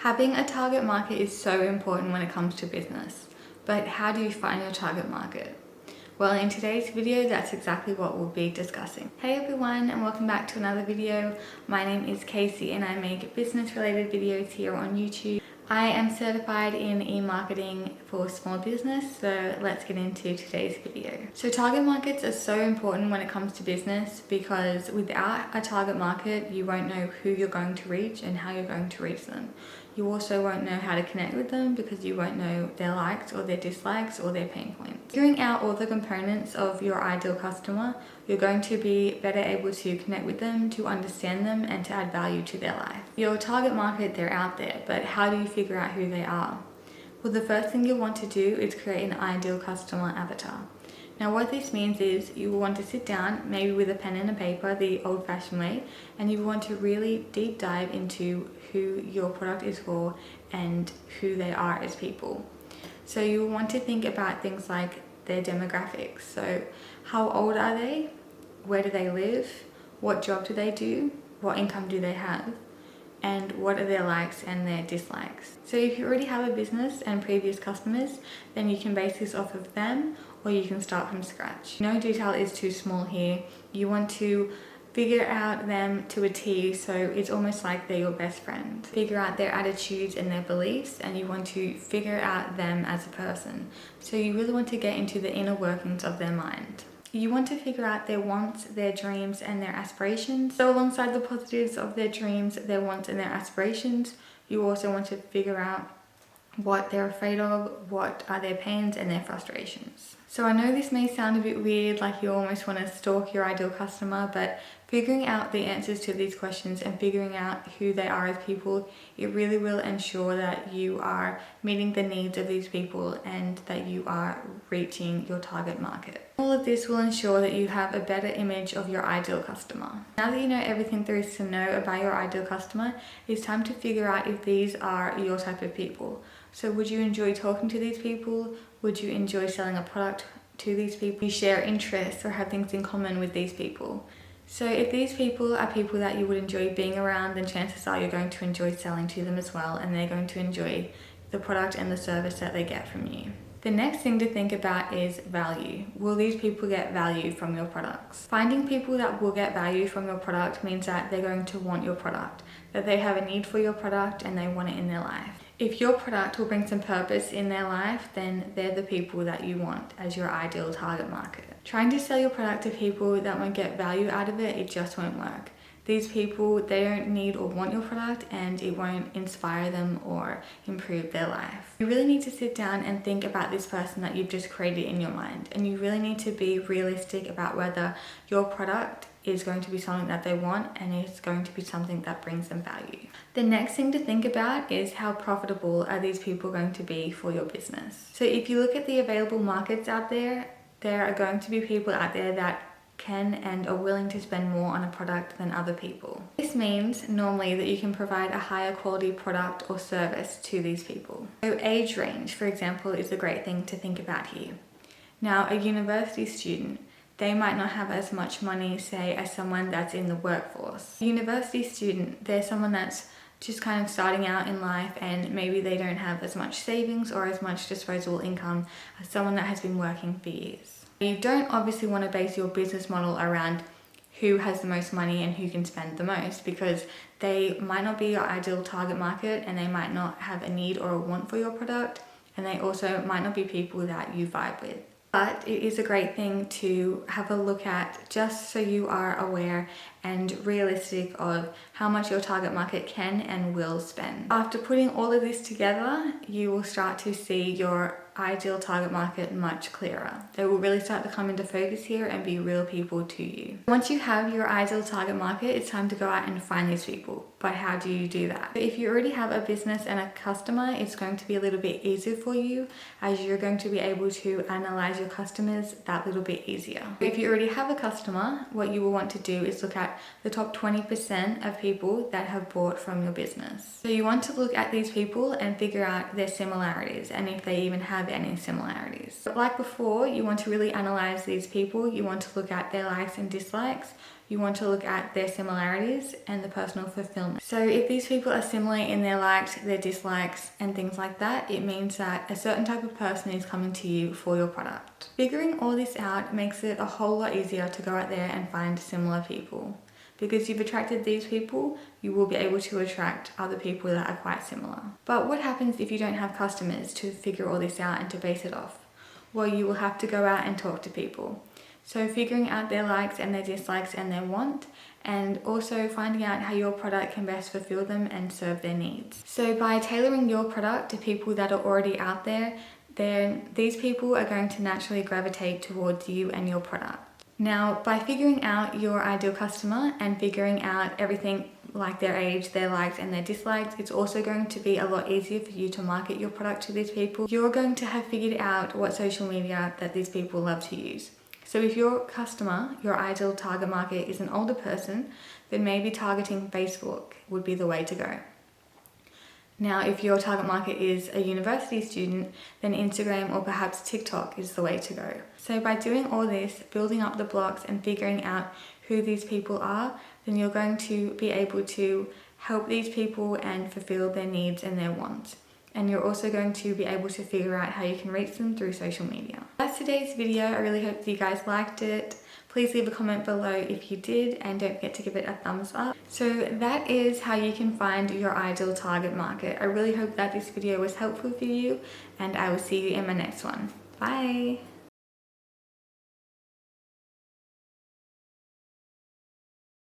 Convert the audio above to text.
Having a target market is so important when it comes to business, but how do you find your target market? Well, in today's video, that's exactly what we'll be discussing. Hey everyone, and welcome back to another video. My name is Casey and I make business related videos here on YouTube. I am certified in e-marketing for small business, so let's get into today's video. So target markets are so important when it comes to business because without a target market, you won't know who you're going to reach and how you're going to reach them. You also won't know how to connect with them because you won't know their likes or their dislikes or their pain points. Figuring out all the components of your ideal customer, you're going to be better able to connect with them, to understand them, and to add value to their life. Your target market, they're out there, but how do you figure out who they are? Well, the first thing you'll want to do is create an ideal customer avatar. Now what this means is you will want to sit down, maybe with a pen and a paper, the old-fashioned way, and you want to really deep dive into who your product is for and who they are as people. So you want to think about things like their demographics. So how old are they? Where do they live? What job do they do? What income do they have? And what are their likes and their dislikes. So if you already have a business and previous customers, then you can base this off of them, or you can start from scratch. No detail is too small here. You want to figure out them to a T, so it's almost like they're your best friend. Figure out their attitudes and their beliefs, and you want to figure out them as a person. So you really want to get into the inner workings of their mind. You want to figure out their wants, their dreams, and their aspirations. So alongside the positives of their dreams, their wants, and their aspirations, you also want to figure out what they're afraid of, what are their pains and their frustrations. So I know this may sound a bit weird, like you almost want to stalk your ideal customer, but figuring out the answers to these questions and figuring out who they are as people, it really will ensure that you are meeting the needs of these people and that you are reaching your target market. All of this will ensure that you have a better image of your ideal customer. Now that you know everything there is to know about your ideal customer, it's time to figure out if these are your type of people. So would you enjoy talking to these people? Would you enjoy selling a product to these people? You share interests or have things in common with these people. So if these people are people that you would enjoy being around, then chances are you're going to enjoy selling to them as well, and they're going to enjoy the product and the service that they get from you. The next thing to think about is value. Will these people get value from your products? Finding people that will get value from your product means that they're going to want your product, that they have a need for your product and they want it in their life. If your product will bring some purpose in their life, then they're the people that you want as your ideal target market. Trying to sell your product to people that won't get value out of it, it just won't work. These people, they don't need or want your product and it won't inspire them or improve their life. You really need to sit down and think about this person that you've just created in your mind, and you really need to be realistic about whether your product is going to be something that they want and it's going to be something that brings them value. The next thing to think about is how profitable are these people going to be for your business. So if you look at the available markets out there, there are going to be people out there that can and are willing to spend more on a product than other people. This means normally that you can provide a higher quality product or service to these people. So age range, for example, is a great thing to think about here. Now, a university student, they might not have as much money, say, as someone that's in the workforce. A university student, they're someone that's just kind of starting out in life and maybe they don't have as much savings or as much disposable income as someone that has been working for years. You don't obviously want to base your business model around who has the most money and who can spend the most, because they might not be your ideal target market and they might not have a need or a want for your product, and they also might not be people that you vibe with. But it is a great thing to have a look at just so you are aware and realistic of how much your target market can and will spend. After putting all of this together, you will start to see your ideal target market much clearer. They will really start to come into focus here and be real people to you. Once you have your ideal target market, it's time to go out and find these people. But how do you do that? If you already have a business and a customer, it's going to be a little bit easier for you, as you're going to be able to analyze your customers that little bit easier. If you already have a customer, what you will want to do is look at the top 20% of people that have bought from your business. So you want to look at these people and figure out their similarities and if they even have any similarities. But like before, you want to really analyze these people. You want to look at their likes and dislikes, you want to look at their similarities and the personal fulfillment. So if these people are similar in their likes, their dislikes, and things like that, it means that a certain type of person is coming to you for your product. Figuring all this out makes it a whole lot easier to go out there and find similar people. Because you've attracted these people, you will be able to attract other people that are quite similar. But what happens if you don't have customers to figure all this out and to base it off? Well, you will have to go out and talk to people. So figuring out their likes and their dislikes and their want, and also finding out how your product can best fulfill them and serve their needs. So by tailoring your product to people that are already out there, then these people are going to naturally gravitate towards you and your product. Now, by figuring out your ideal customer and figuring out everything like their age, their likes and their dislikes, it's also going to be a lot easier for you to market your product to these people. You're going to have figured out what social media that these people love to use. So if your customer, your ideal target market, is an older person, then maybe targeting Facebook would be the way to go. Now, if your target market is a university student, then Instagram or perhaps TikTok is the way to go. So by doing all this, building up the blocks and figuring out who these people are, then you're going to be able to help these people and fulfill their needs and their wants. And you're also going to be able to figure out how you can reach them through social media. That's today's video. I really hope that you guys liked it. Please leave a comment below if you did, and don't forget to give it a thumbs up. So that is how you can find your ideal target market. I really hope that this video was helpful for you, and I will see you in my next one. Bye!